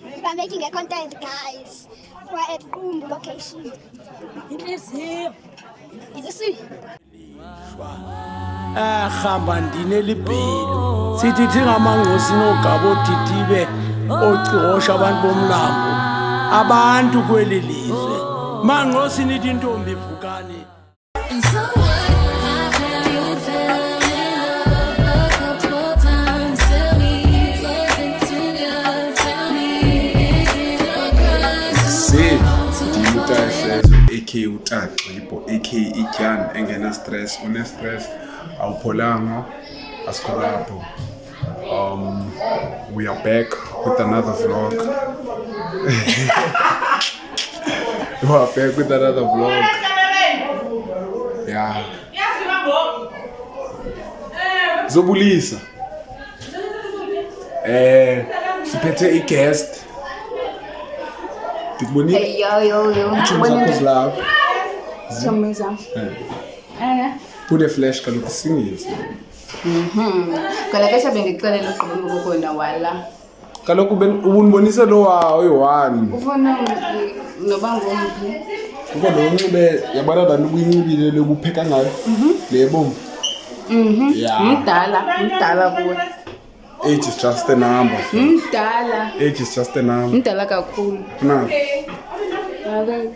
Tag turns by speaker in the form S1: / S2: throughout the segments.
S1: We're making a content, guys. We're at Kumbu location. It is here. Is this it?
S2: Hamba ndineli bhelu sithi thingamangosi nogaba odidibhe ocihosha abantu bomlambo abantu kweli lizwe mangosi nithi intombi ivukane.
S3: AK utaxibo AK ityani engena stress une stress awupholanga asikolapho. We are back with another vlog. We are back with another vlog. Yeah. Zobulisa. Siphethe i-guest.
S4: Hey, yo.
S3: Put a flash kaloku singisi.
S4: Kona kesha bengixelela uqhubeka ukona wala.
S3: Kaloku ubunibonise lo wawo oyi-1.
S4: Ufuna noba ngompi.
S3: Kuba lo unxibe yabona abantu ubuyinxibile lobupheka ngayo. Le bomvu. Yeah.
S4: Mdala kuwe.
S3: Age is just a number.
S4: Mdala.
S3: Age is just a number.
S4: Mdala kakhulu.
S3: Na.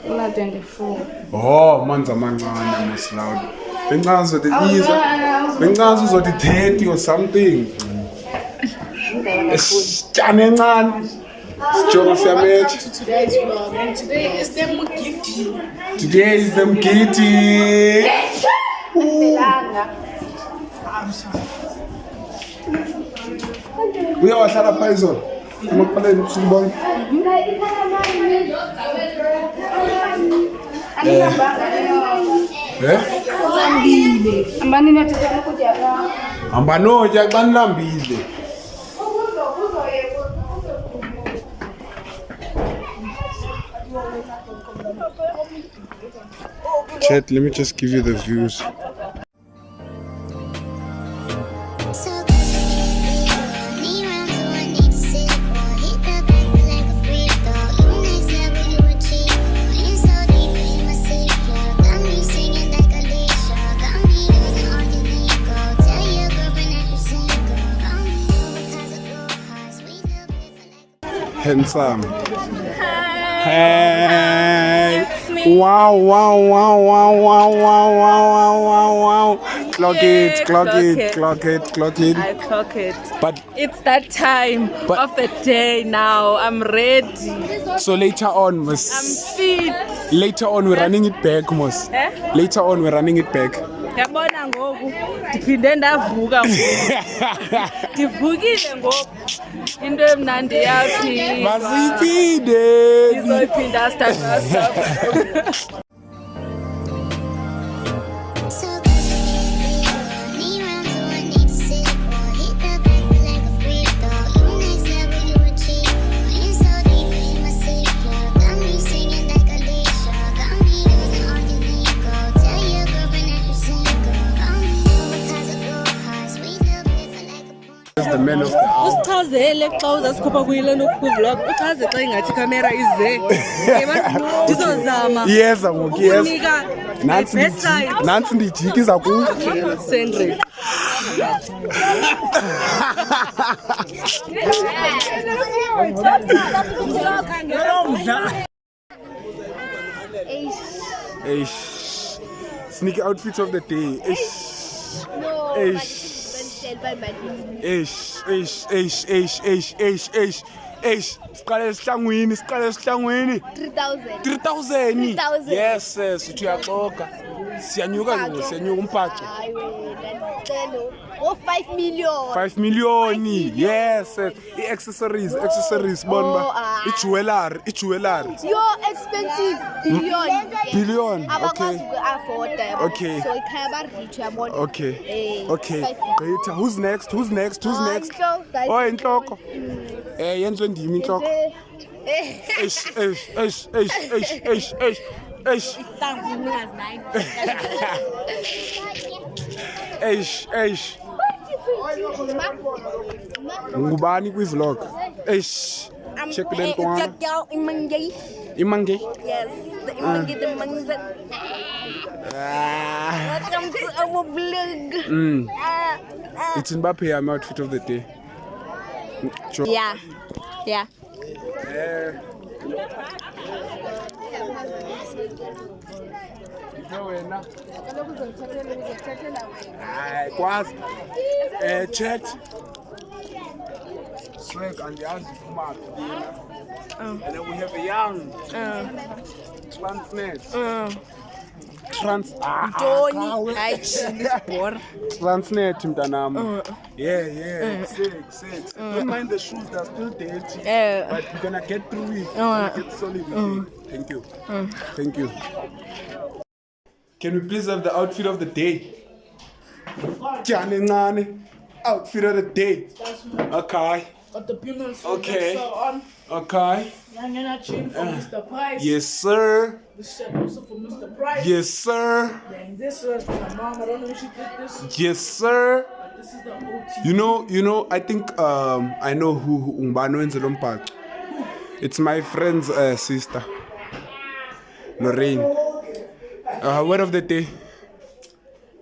S4: Una 24.
S3: Oh, manzi amancane masiloud. Bencazi uzotibiza. Bencazi uzothi 30 or something. Esitshane encane. Sijonga siyamethi.
S1: Today's vlog, and today is the Mugidi.
S3: Today is the Mgidi. Uyawahlala phezulu. Emaqaleni ubusuku bonke. Hamba notya xa nilambile. Chat, let me just give you the views. Handsome. Hey. Wow. Clock it.
S5: I clock it.
S3: But
S5: It's that time of the day now. I'm ready.
S3: so later on,
S5: I'm
S3: Miss.
S5: fit.
S3: Later on, we're running it back, Mos.
S5: Eh?
S3: Later on, we're running it back.
S5: Yabona ngoku ndiphinde ndavuka ngoku. Ndivukile ngoku. Into emnandi yaphi.
S3: Masipinde.
S5: Izoyiphinda start.
S3: The man of the hour.
S5: Usichazele xa uzasikhupha kuyile nokuvlog. Uchaze xa ingathi ikamera ize. Ndizozama.
S3: Yeza ngoku yeza.
S5: Ukunika best side.
S3: Nansi ndijikiza kuyo.
S5: Sendre.
S3: Eish. Sneaky outfits of the day. Eish. Eish. Siqale esihlangwini 3,000. Yes, sithi uyaxoka. Siyanyuka umbhaco.
S1: 5 million.
S3: 5 million. Yes, accessories bonba. Jewelry.
S1: You're expensive. Billion.
S3: Okay.
S1: Afford them.
S3: Okay.
S1: So it can be rich.
S3: Okay. Wait, who's next? Oh, inhloko. Yenziwe ndimi inhloko. Ngubani kwi-vlog? check the
S5: It's your girl, Imangi.
S3: Imangi.
S5: Yes, the Imangi, the Mangza. Welcome to our vlog.
S3: It's Mbappe, I'm outfit of the day.
S5: Yeah. Yeah.
S3: Quase. Chat. Swag and the house and then we have a young Transnet. Transnet mntanam. Yeah. Six. Don't mind the shoes, they're still dirty. But we're gonna get through it. Get solid with it. Thank you. Can we please have the outfit of the day? Outfit of the day. Okay.
S2: Got the Pumas
S3: Okay.
S2: on.
S3: Okay.
S2: Young chain for Mr. Price.
S3: Yes, sir.
S2: This shirt also for Mr. Price.
S3: Yes, sir.
S2: And this was for my mom. I don't know if she did this.
S3: Yes, sir.
S2: But this is the OT.
S3: You know, I think I know who Umbano in Zelompa. It's my friend's sister. Lorraine. Word of the day.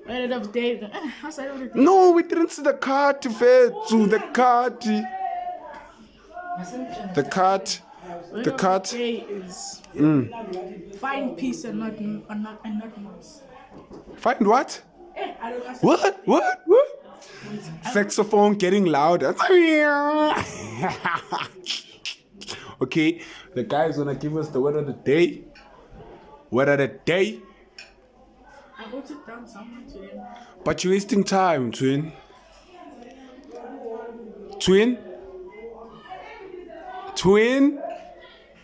S2: Word of the day. How's that of the day?
S3: No, we didn't see the cart, Fetsu. The cart. The cart.
S2: Word
S3: The
S2: of
S3: cart.
S2: the day is find peace and not noise.
S3: Find what?
S2: I don't know.
S3: What? Saxophone getting louder. Okay, the guy's gonna give us the word of the day. Word of the day.
S2: I wrote it down somewhere today.
S3: But you're wasting time, twin.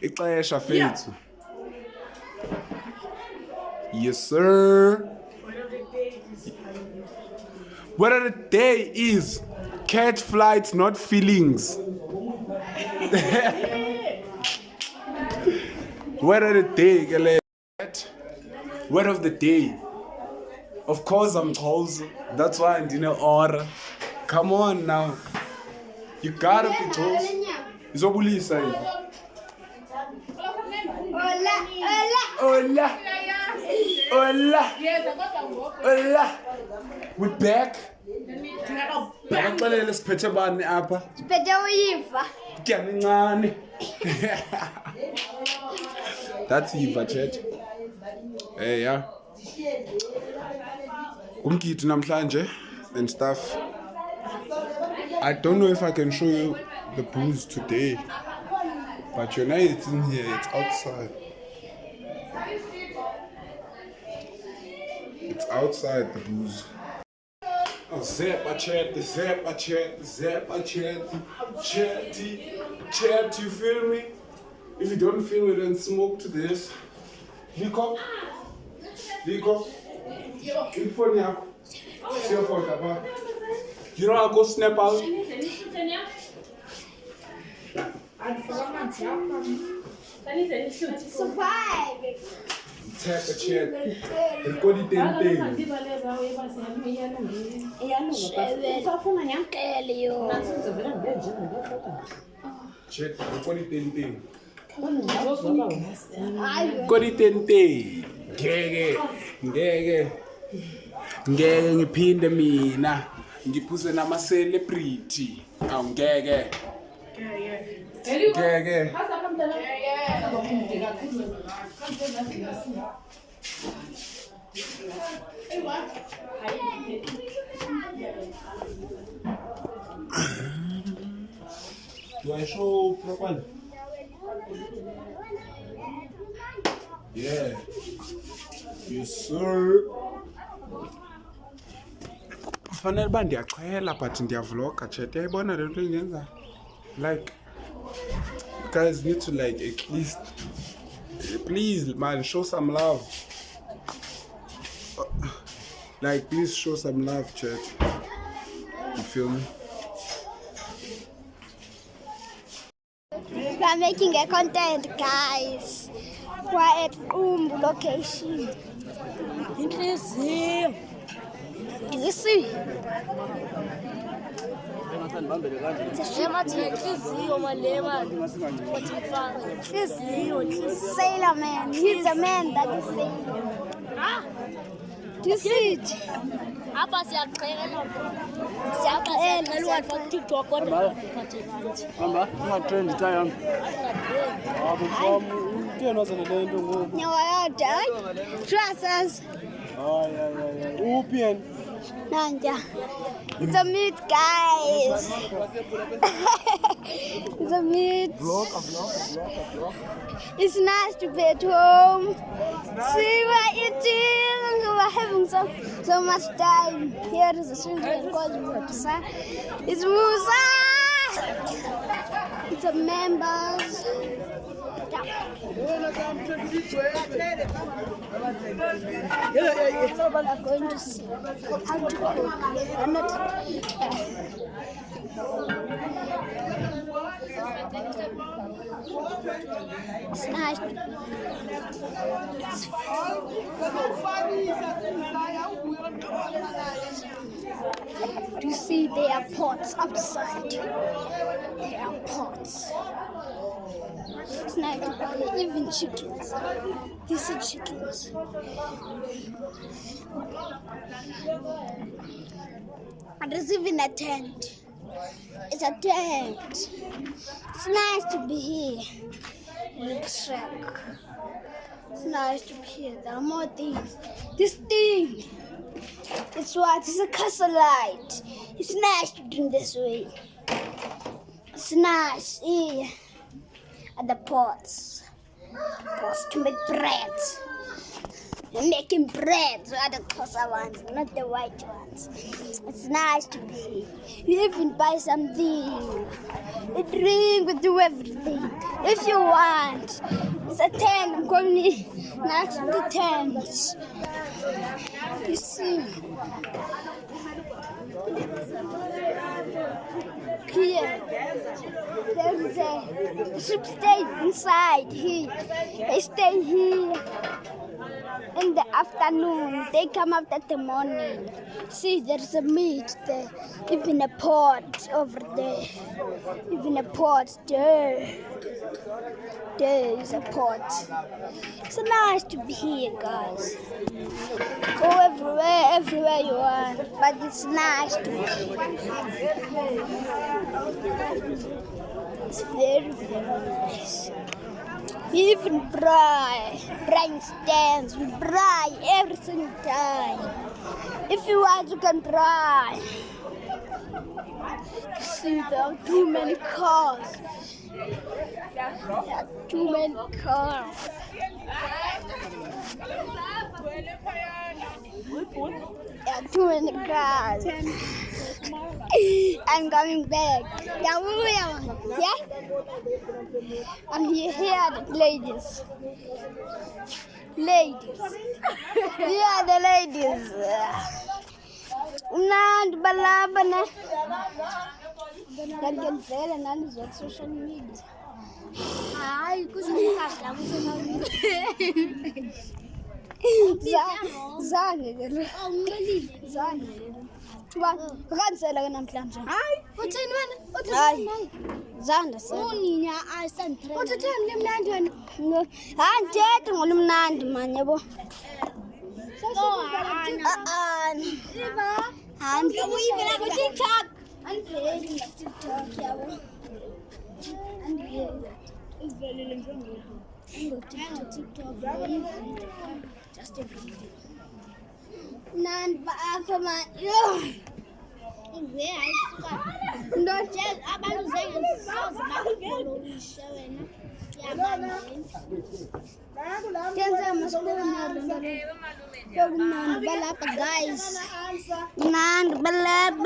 S3: Ixesha fethu. Yes, sir.
S2: Word of the day is
S3: Word of the day is catch flights, not feelings. Word of the day, Gale. Word of the day. Of course, I'm close. That's why I'm dinner order. Come on now. You gotta be close. Izobulisa hivi. Hola. We back. Akaxelele siphethe bani apha?
S1: Siphethe uyiva.
S3: Kyancane. That's Eva chat. Hey, yeah. Umgidi namhlanje and stuff. I don't know if I can show you the booze today. But you know it's in here, it's outside. It's outside the booze. Oh, Zeppa chat, you feel me? If you don't feel me, then smoke to this. Liko? In phone ya. Your phone, Papa. You know I'll go snap out.
S1: Survive.
S3: Tap a chat. Record it in thing. Chat, record it in thing. Record it in thing. Ngeke ngiphinde mina ngiphuze nama celebrity. Ngeke. Do I show properly? Yeah. Yes, sir. Fanele ba ndiyachela but ndiyavloga chat. Yayibona le nto engenza. Like you guys need to like at least please man show some love. Like please show some love chat. You feel me?
S1: We are making a content, guys. We're at Umbu location.
S5: Inhliziyo.
S1: Do you see? Sailor man. He's a man that is sailor. Do you see it?
S6: Hapa siyaqhela.
S1: Siyaqhela
S6: kwa TikTok kodwa
S3: Hamba, ungatrend tayami. Uthe wazana le nto ngoku.
S1: Nyawayada. Trust us.
S3: Uphi yena?
S1: Nanja. It's a meat, guys. It's a meat.
S3: Vlog.
S1: It's nice to be at home. See, we're eating. We're having so much time. Here is a swimmer called Musa. It's Musa. It's a members. We're going to see how to cook. I'm not. It's nice. You see, there are pots outside. There are pots. It's nice. Even chickens. These are chickens. And there's even a tent. It's a tent. It's nice to be here in the shack. It's nice to be here. There are more things. This thing. It's what? It's a castle light. It's nice to drink this way. It's nice here at the pots. Pots to make bread. You're making bread. So are the Xhosa ones, not the white ones. It's nice to be here. You even buy something. A drink, we do everything. If you want. It's a tent. I'm going next to the tent. You see. Here, there is a ship stay inside here. They stay here in the afternoon. They come out at the morning. See, there's a meat there. Even a pot over there. Even a pot there. There is a pot. It's nice to be here, guys. Go everywhere you want, but it's nice to be here. It's very, very nice. We even brain stands. We braai every single time. If you want, you can braai. See, there are too many cars. There are too many cars. There are too many cars. I'm coming back. Yeah? I'm here the ladies. Here are the ladies. Nand balabana. That can fail and that is on social media. Hi, Zana namhlanje. Hayi, uthini wena? Hayi. Zanda sasa. Unina ayisantre. Uthini lemnandi wena? Hayi ntethe ngolumnandi man yabo. Siba. Hayi, uyivela ku TikTok. Andiveli ku TikTok yabo. Andiveli. Ivelele njengoko. TikTok. Just a video. Nand ba man. Guys, Nand balab.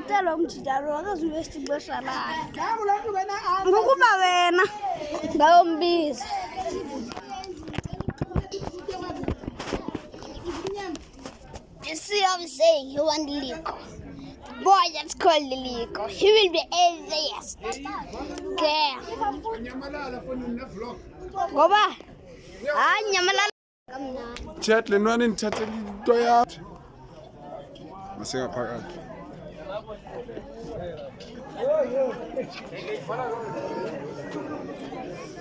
S1: Talo mchidaro azwesti boshala. Ngokuba wena ngawombiza. You see how I'm saying he want Liko. Boy, that's called Liko. He will be atheist. Okay. Go back. Nyamalala.
S3: Chat, le nwane nithathe into yakho. Masengaphakathi.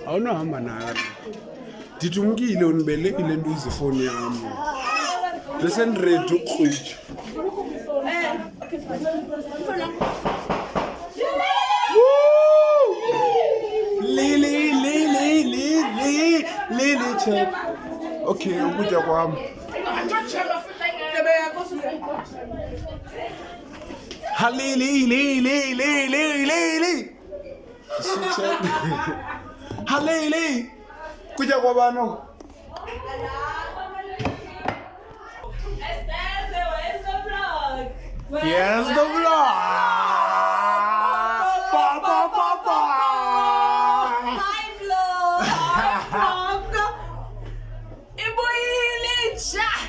S3: Awunohamba nayo. Ndithi umkile unibelekile ntuzi ifoni yam. Bese ndiready ukukrwitsha. Lily check. Okay, ukutya kwami. Halili. Check. Halili. Kutya kwabano. Here's the vlog.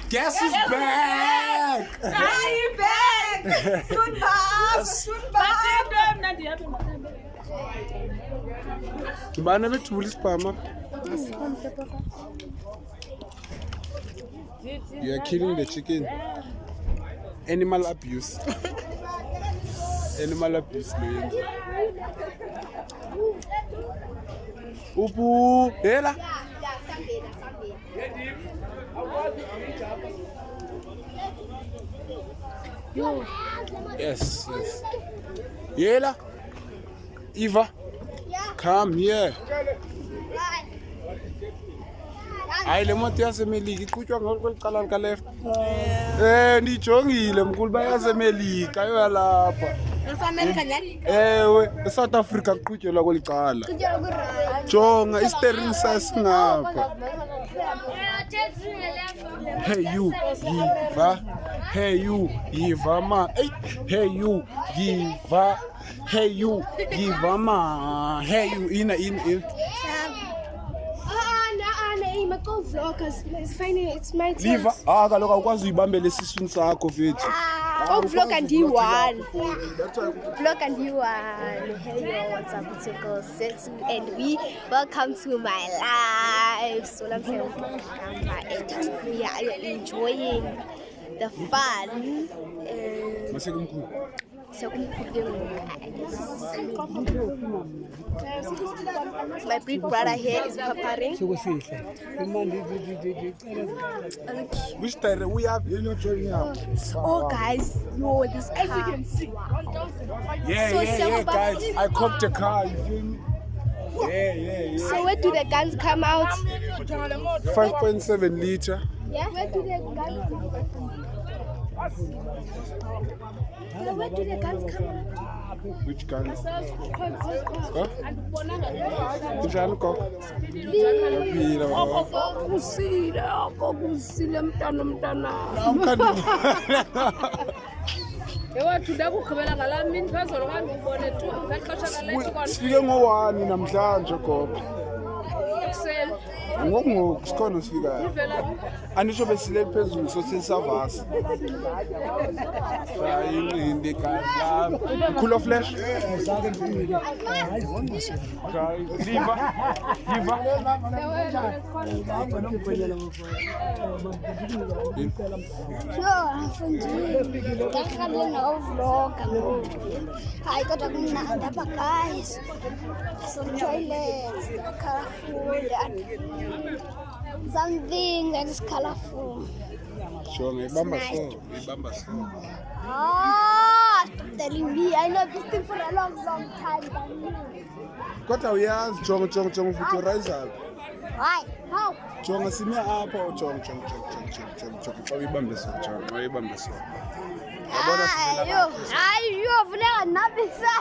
S3: Guess who's back? Bana bethula isipama. You are killing the chicken. Animal abuse. Animal abuse. Upu, hela. Yes. Yela. Eva. Come here. Hayi le moto yasemelika iqhutywa ngokwelicala lika left. Ndijongile mkhulu bayasemelika yalapha.
S1: Esamerika njani?
S3: Ewe, eSouth Africa kuqhutyelwa kwelicala. Jonga isteering sasingapha. Hey you, Yiva. Hey you, Yiva ma. Hey you, Yiva. Hey you, Yiva ma. Hey you, in.
S1: Go vloggers, it's fine. It's my turn.
S3: Liva, kaloku awukwazi uyibambele esiswini sakho fethu.
S1: Oh, vlog and D1. Vlog and D1. Hey yo, what's up, it's your girl Seti, and welcome to my live. So I'm saying, we are enjoying the fun. My big brother here is preparing.
S3: Which time we have? You're not showing up.
S1: Oh guys, yo, this car. As you can see.
S3: Yeah, guys. I copped a car, you feel me? Yeah.
S1: So where do the guns come out?
S3: 5.7 liter.
S1: Yeah. Where do the guns come out? Where do the guns come out?
S3: Which guns? Kunjani koko?
S4: Kusile mntana.
S3: Sifike ngo-1 namhlanje gogo. Ngoku sikhona sifikayo. Andisho besileli phezulu so sisavasa. Sayinqindi kahlala. Khula flash. Yiva.
S1: Hayi kodwa kumnandi apha guys. Some toilets, colorful, something that is colorful.
S3: Sure, ibamba so.
S1: Telling me, I know this thing for a long time.
S3: Kodwa uyazi jonga futhi rise.
S1: Why? How?
S3: Jonga sime apha jonga. Xa uyibambe so,
S1: Hayi, funeka nabisa.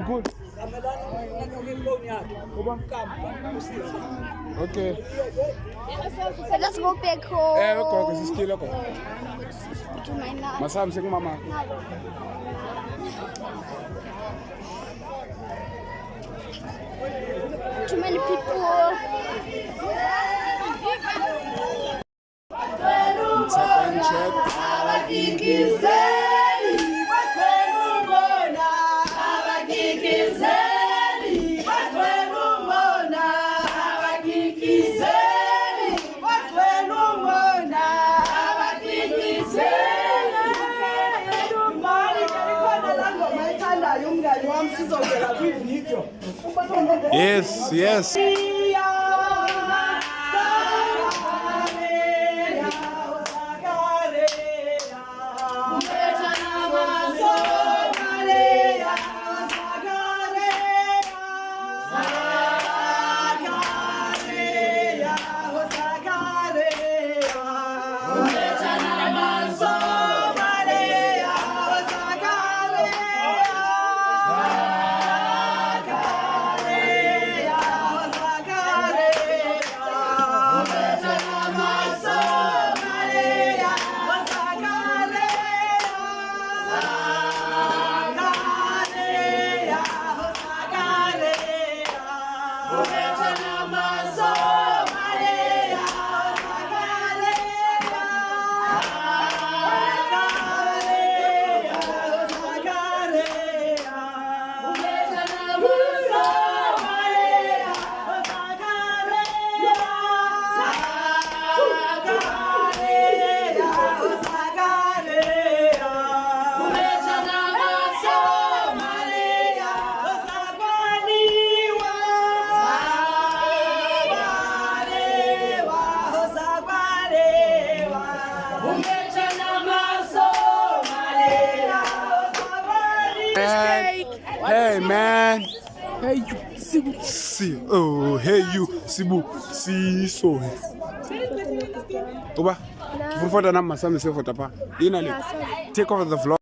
S3: Good. Okay.
S1: Let us go back home.
S3: Gogo sisikile gogo. Masamse kumama.
S1: Too many people.
S3: Yes, yes. Hey man.
S2: Hey, you.
S3: See. Oh, hey you. Sibu. See so. Oba. Before the number, some say for tapa. Take over the vlog.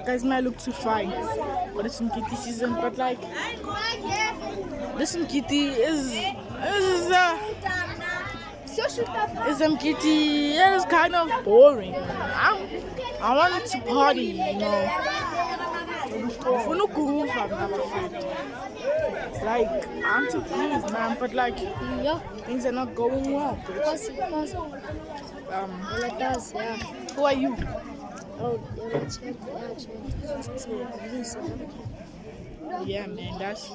S2: Guys might look too fine for this Nkiti season, but like this Nkiti is Nkiti is kind of boring. I want to party, you know. Like I'm too pleased, man, but like things are not going well. Who are you? Yeah, man, that's.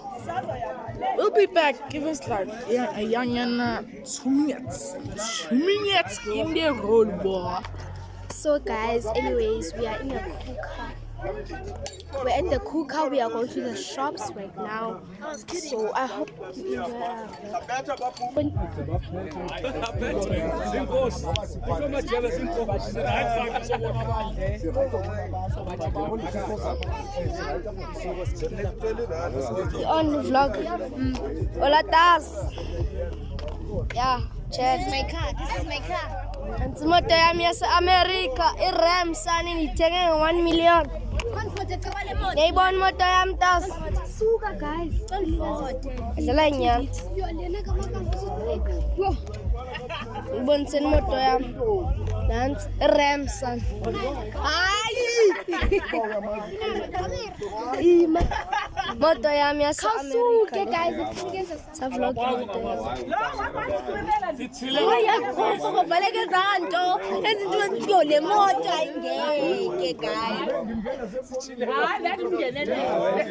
S2: We'll be back. Give us like a young 2 minutes. 2 minutes in the road, boy.
S1: So guys, anyways, we are in a Kuka. We're at the Kuka. We are going to the shops right now. So I hope you on the vlog. Hola, Tas. Yeah, check.
S6: This is my car. This is my car.
S1: Moto yami yase America iRam sani ngithenge 1 million. Ngiyibona moto yami Tas. Suka guys. Adlala inyama. Ngibonise moto yami. Nansi iRam sani. Hayi. Ima. Moto yami yase America. Guys, sa vlog moto yami. Baleke zanto ezinto ezidole moto ayingeke guys.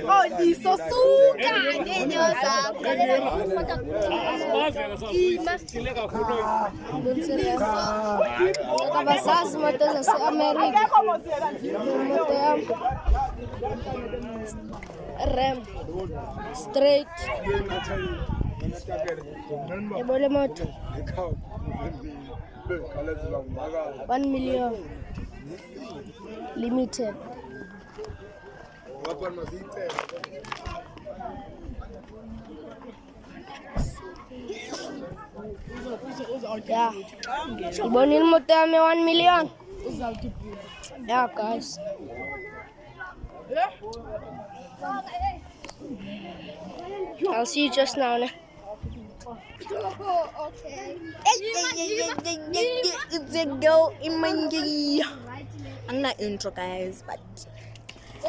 S1: Oh, disosuka ngenyo zakho. Abasazi moto zase-America. Moto yami Ram straight. Yabona moto 1 million limited. Yeah, ibonile moto yami 1 million. Yeah guys, I'll see you just now. Okay. It's a girl in my year. I'm not intro, guys, but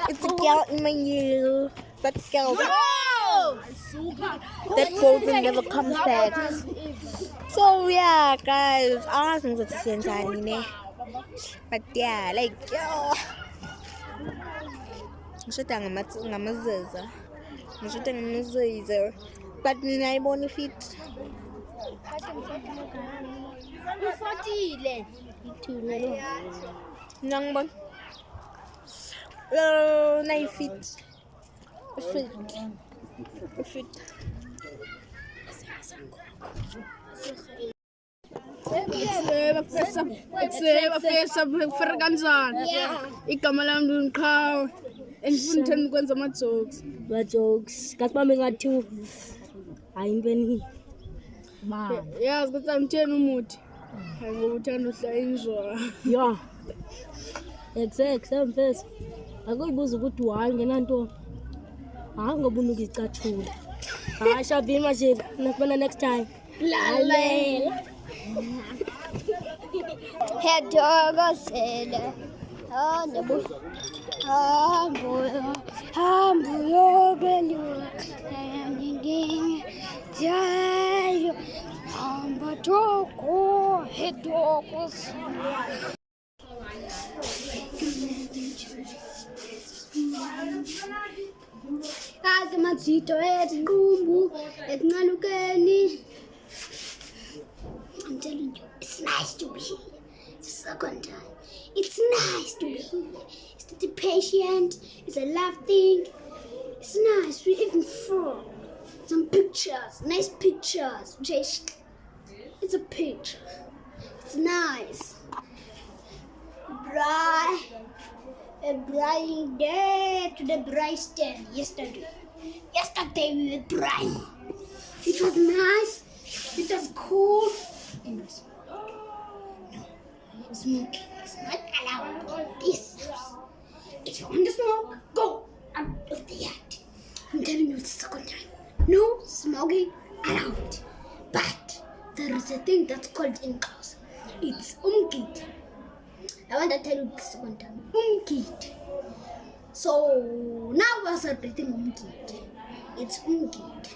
S1: it's a girl in my year. That girl. That goes and never comes back. So yeah, guys, I don't know what to say, but yeah, like yo. But mina ayibona fit. Ufatile. Ithule lo. Nangibona. 9 feet. Feet.
S4: Bafesa kanjani? Igama lami ndinqhawe. Andifuni uthanda ukwenza ama-jokes.
S6: Ma-jokes. Kathi bami ngathi hayi intweni.
S4: Yazi ukuthi angitheni umuthi. Hayi ngoba uthanda uhlayinjwa.
S6: Ya. Exact, mfethu. Akuyibuza ukuthi why ngenanto. Hayi ngoba unukuyicathula. Hayi Shabini manje, nakubona next time. Lalela.
S1: Hedogosele. Nabo. Hambo belu. Ayanding. Jayo. Hamba toko hedogos. Ake mazito etinqumbu etinqalukeni. I'm telling you, it's nice to be here. It's the second time. It's nice to be here. It's the patient. It's a love thing. It's nice. We even saw some pictures. Nice pictures. Just, it's a picture. It's nice. A bride there to the bride stand yesterday. Yesterday we were bride. It was nice. It was cool. And we smoked. No, smoking is not allowed in this house. If you want to smoke, go out of the yard. I'm telling you, it's the second time. No smoking allowed. But there is a thing that's called in house. It's umgid. I want to tell you this one time. Umgid. So now we're celebrating umgid. It's umgid.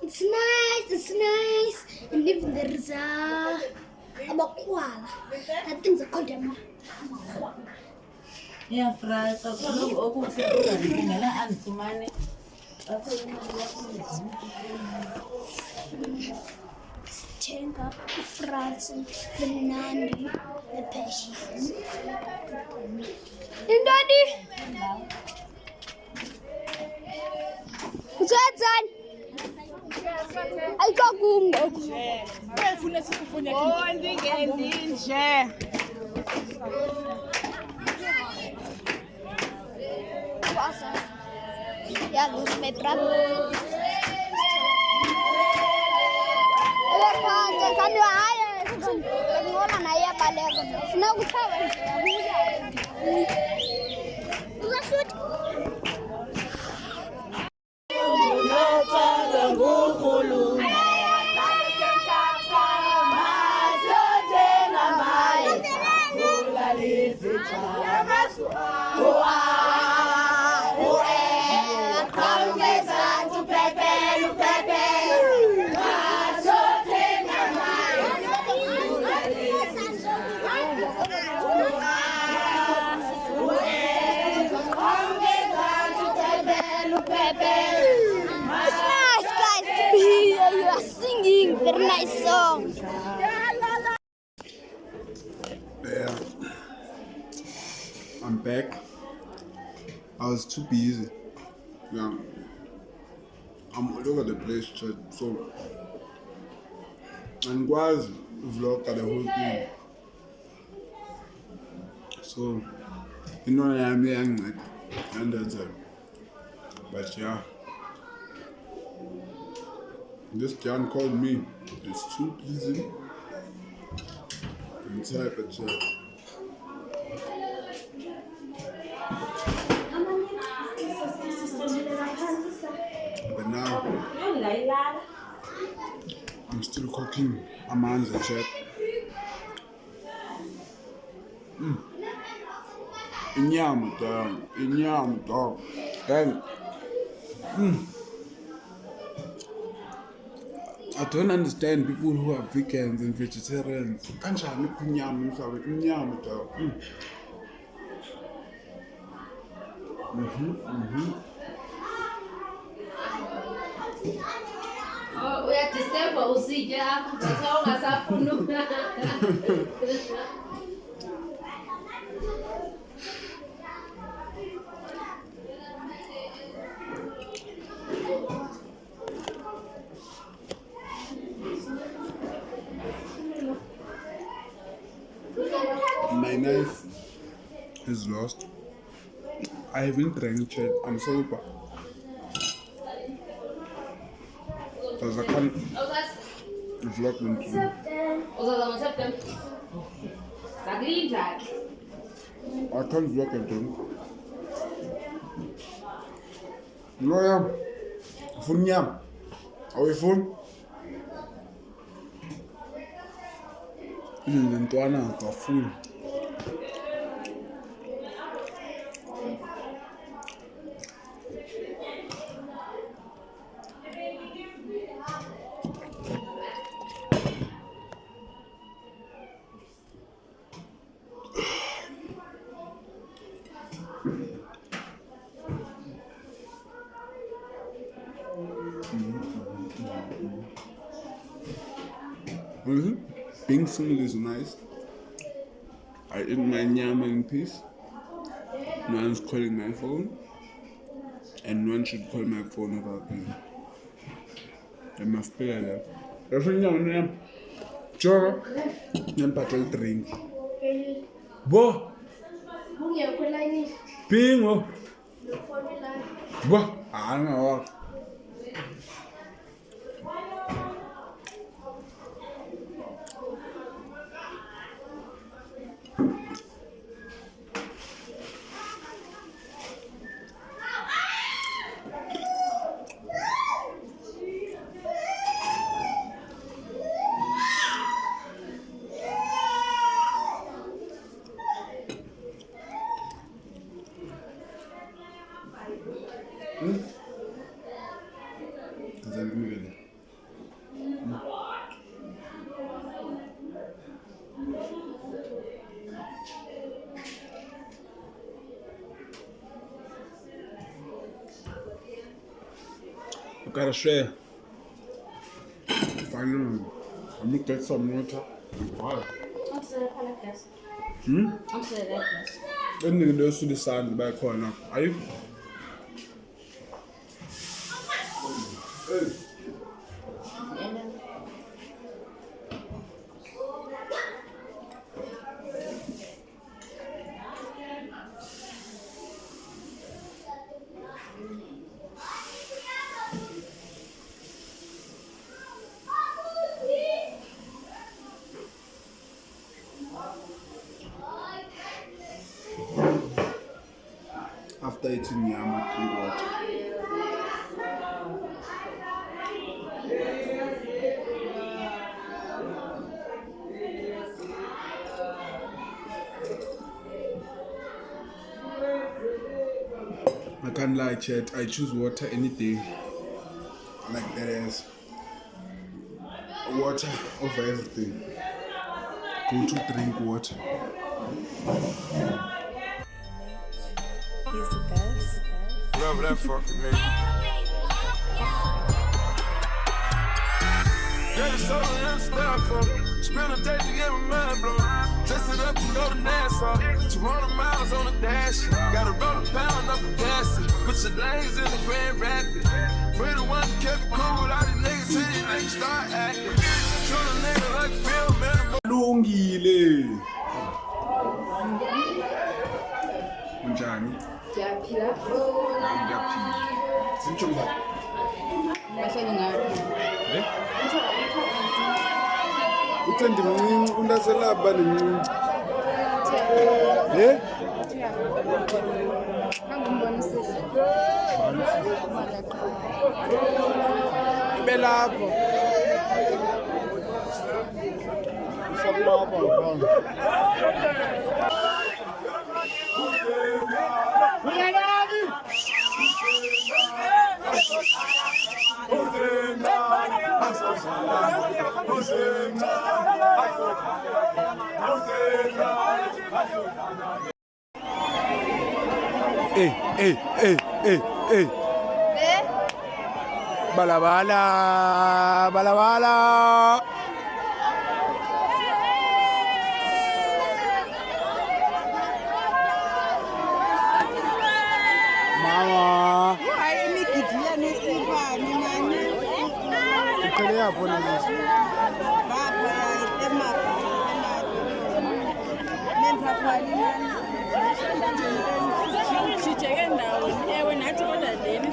S1: It's nice. And even there is a amakwala. That things are called amakwala.
S7: Yeah, fry.
S1: Tenga, France, the Nandi, the Persians. And Daddy? What's that, son? I got go.
S2: Oh, ndingendinje.
S1: Yeah, lose my brother. It's nice, guys, to be here. You are singing very nice songs.
S3: Yeah. I'm back. I was too busy. Yeah. I'm all over the place, chat. So, and was vlog the whole thing. So, you know, I'm young, and that's it. But yeah, this John called me. It's too busy. I'm type of chat. But now, I'm still cooking a man's chat. Inyama dog. And I don't understand people who are vegans and vegetarians. Kanjani inyama mhlawumbe inyama dog.
S7: Oh, uyadisturba usitya apha xa ungasafuni.
S3: knife is lost. I haven't drank yet. I'm sober. Because I can't vlog them too. I can't vlog at them. Lawyer, phone yam. Are we phone? Lentwana ka phone. Being single is nice. I eat my nyama in peace. No one's calling my phone, and no one should call my phone about me. I must pay that. Every now and then, Joe, I'm battle drink. Bo, Pingo, Bo, I don't know. You gotta share. Finally, I'm gonna get some water. Wow. When you go to the side in the back corner, are you? Hey. After eating yam, I drink water. I can't lie, chat. I choose water any day. I like that as water over everything. Go to drink water.
S8: He's the best.
S9: Love that fucking nigga. Yeah, it's all in style for me. Spend a day to get my mind blown. Dress it up and go to Nassau. 200 miles on the dash. Gotta roll a pound up a gas. Put your lanes in the Grand Rapids. We the one that kept it cool. All these niggas till these niggas start acting. Shoot a nigga like Phil, man.
S3: Lungile. Unjani?
S7: Ngiyaphila.
S3: Ngiyaphila. Simchonga.
S7: Bahleli ngayo.
S3: Uthe ndimncinci untaselapha ndimncinci. Ye?
S7: Angumbonisile.
S3: Ibe lapho. Usalapha ngaphandle. Hey. Balabala. Mama. Ikele yapho nalezi.
S4: Sijeke ndawo ewe nathi kodwa leni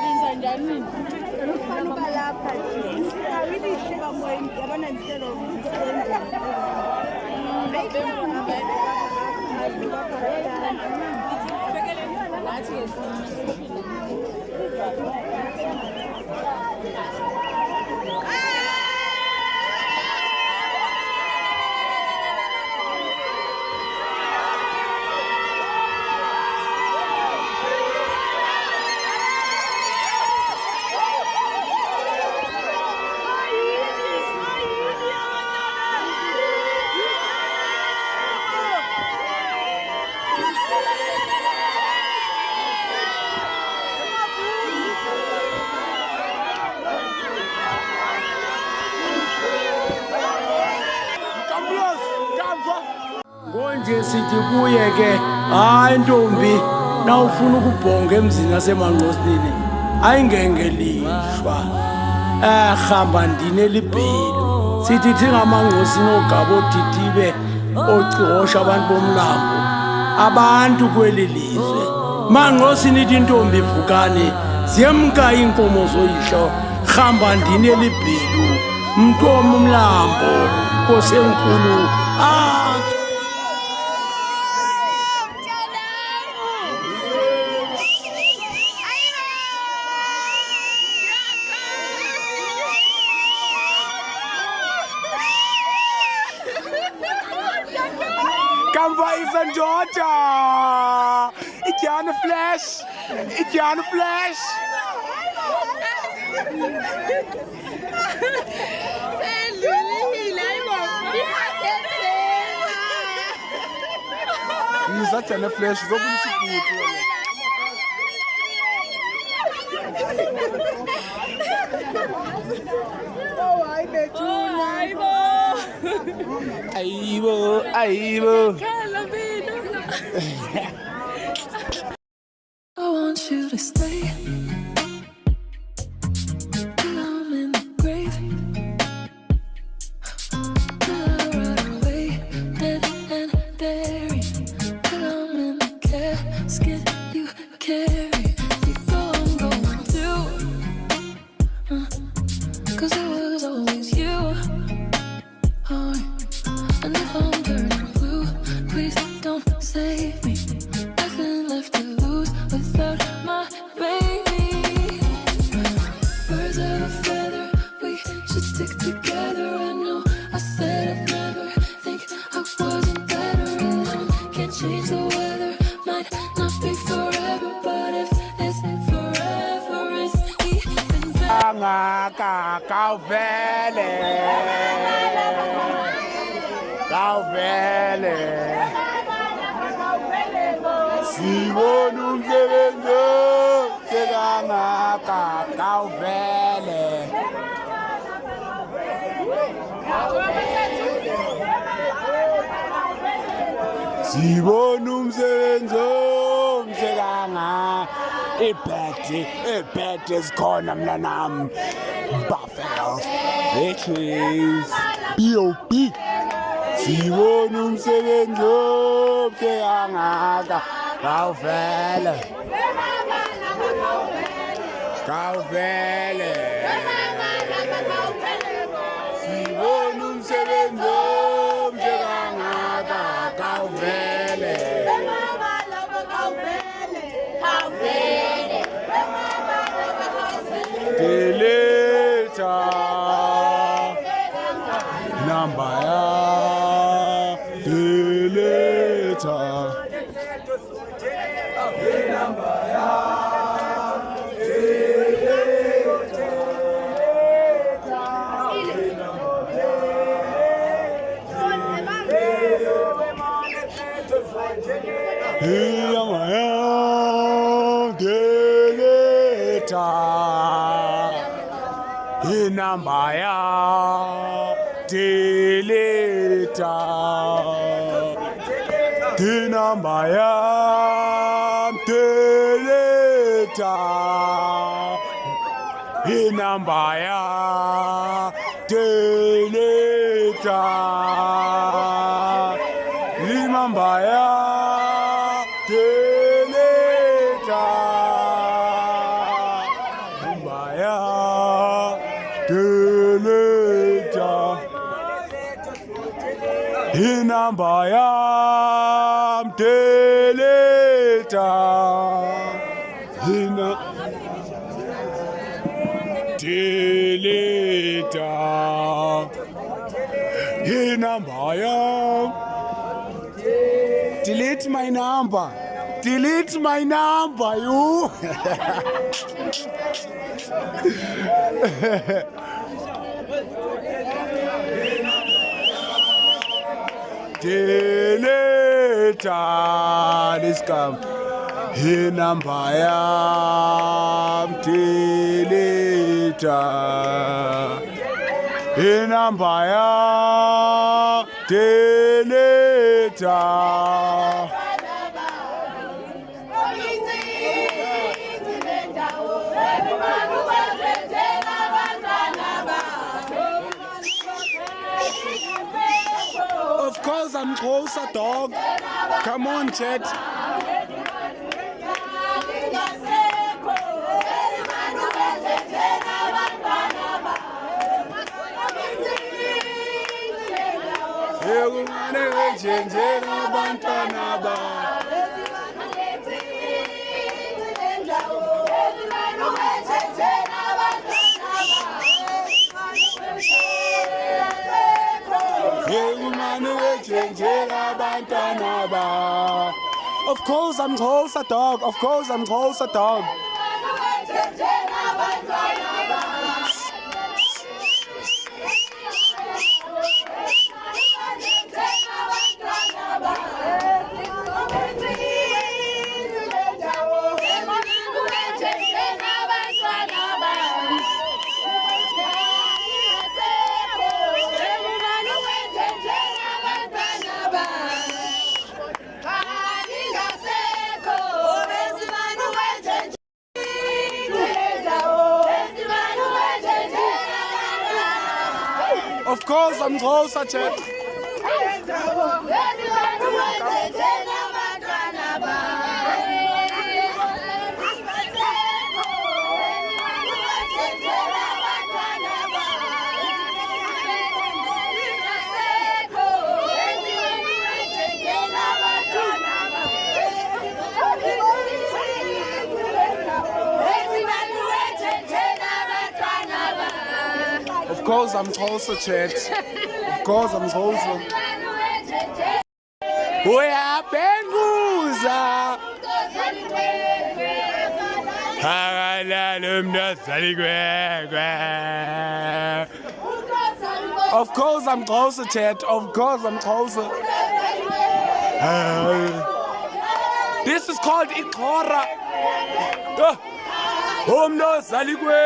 S4: nenza njani ufana uba lapha awilihle kamoyeni yabona ndiselo
S8: Nje sithi kuye ke hayi ntombi nawufuna ukubhonga emzini nasemanqosini ayingengelishwa ehamba ndine libhelu sithi thingamanqosini ogaba oditibe ocihosha abantu bomlambo abantu kweli lizwe manqosini ithi intombi vukane ziyemka iinkomo zoyisho hamba ndine libhelu mntu omlambo kosenkulu
S3: Kamva izendoda ityana flash ityana flash izatyana flash zobulisa ibhuti Aibo.
S10: I want you to stay till I'm in the grave, till I rot away, dead and buried, till I'm in the casket you carry. You know I'm going to, 'cause it was always you. Oh, and if I'm turning blue, please don't save me. Nothing left to lose without my baby. Birds of a feather, we should stick together. I know I said I'd never think I wasn't better alone. Can't change the weather, might not be forever, but if it's forever, it's even better.
S3: Kawuvele sibona umsebenzi sekangaka kawuvele sibona umsebenzi sekangaka ibhede zikhona mntanami Buffalo bitches B.O.B. Sibona umsebenzi obhekangaka kawuvele sibona umsebenzi obhekangaka kawuvele deleta namba ya Number ya deleta the number ya deleta inamba ya deleta inamba ya deleta inamba ya deleta inamba ya deleta deleta inamba yam. Delete my number. Delete my number, you. Deleta this come. Inamba yam. Deleta. Inamba yam. Deleta. Of course, I'm closer, dog. Come on, chat. Of course I'm closer, dog. Of course I'm closer, dog. Of course I'm closer, chat. Of course I'm closer, chat. Of course I'm closer. Uyapenguza. Of course I'm closer, chat. Of course I'm closer. This is called Ikora. Umno Saligwe.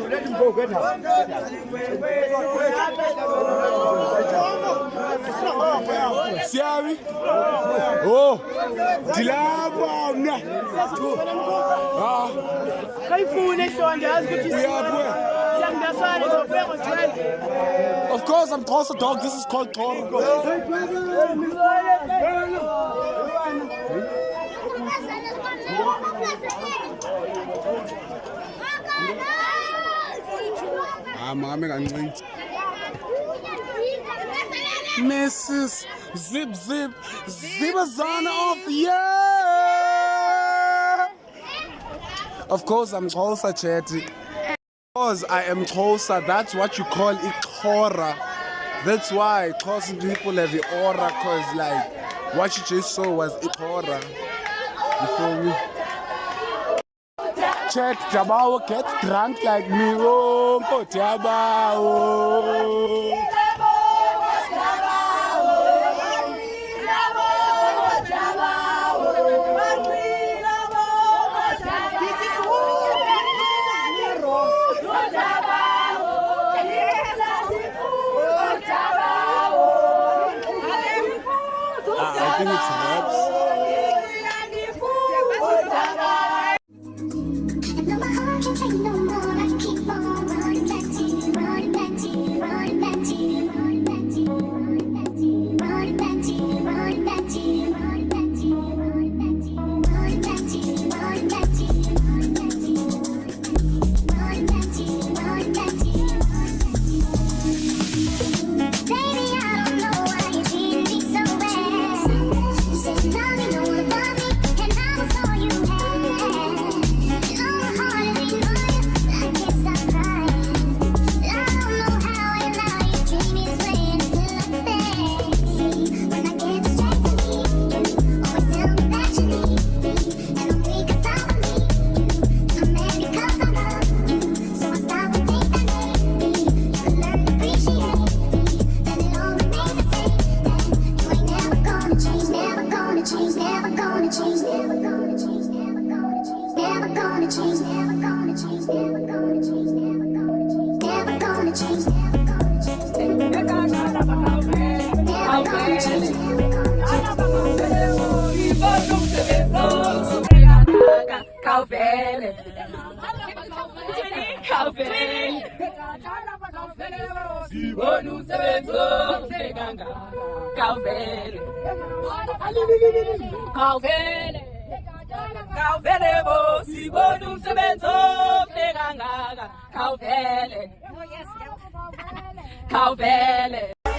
S11: Let him go get her.
S3: Siabi. Oh, dilapha mna.
S11: Kayifune Shonda yazi ukuthi siyangidasana izobuya ngo-12.
S3: Of course I'm closer, dog. This is called Toro. Mrs. Zip Zibazana of the year. Of course I'm closer, chatty. Because I am closer, that's what you call Ikora. That's why Xhosa people have the aura, cause like what you just saw was aura. You feel me? Check Jabao gets drunk like me. Oh, Jabao. I think it's raps.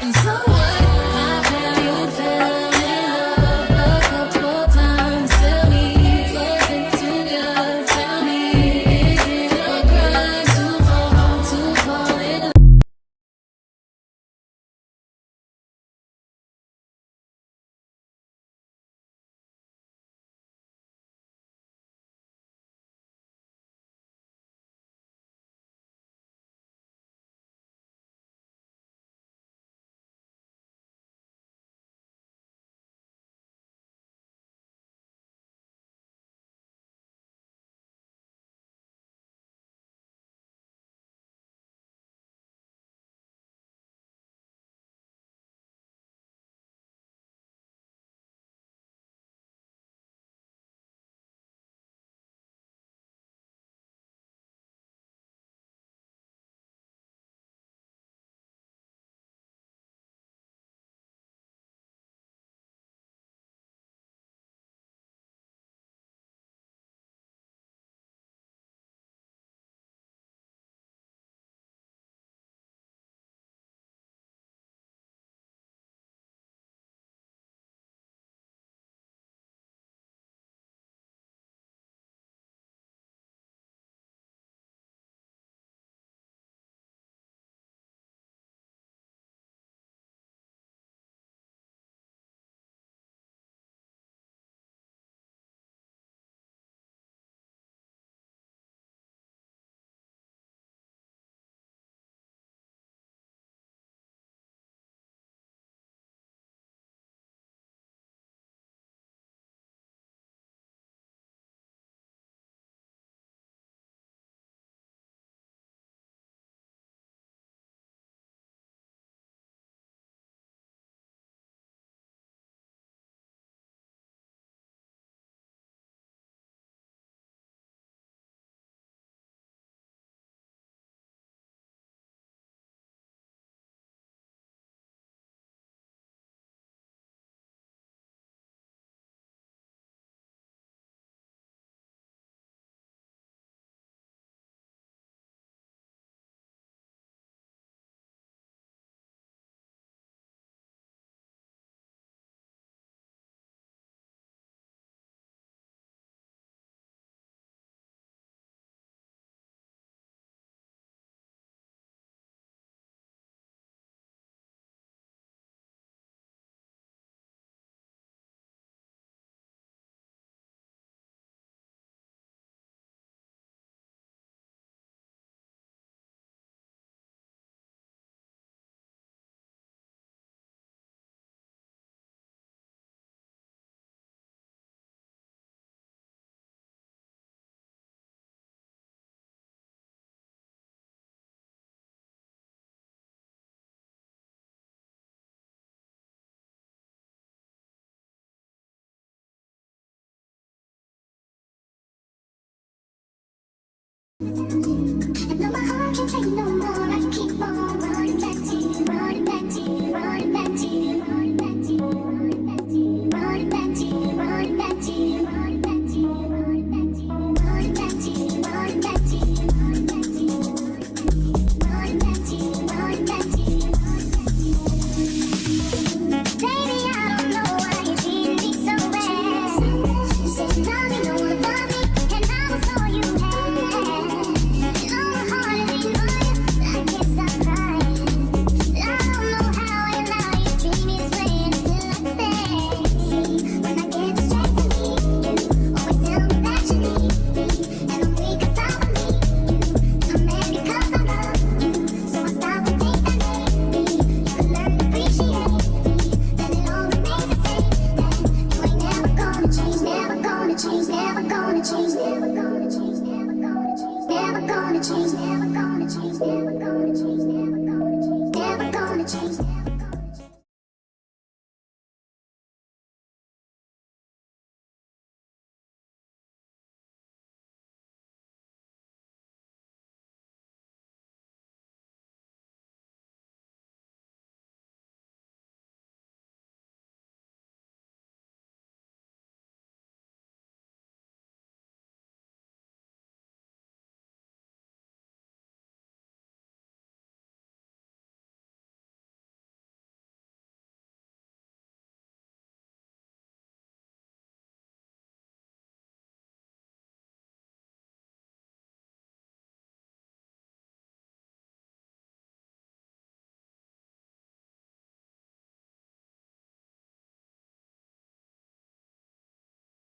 S10: And so what? I feel you fell in love a couple times. Tell me, was it too good? Tell me, is it a crime to fall in love?
S1: And though my heart can take no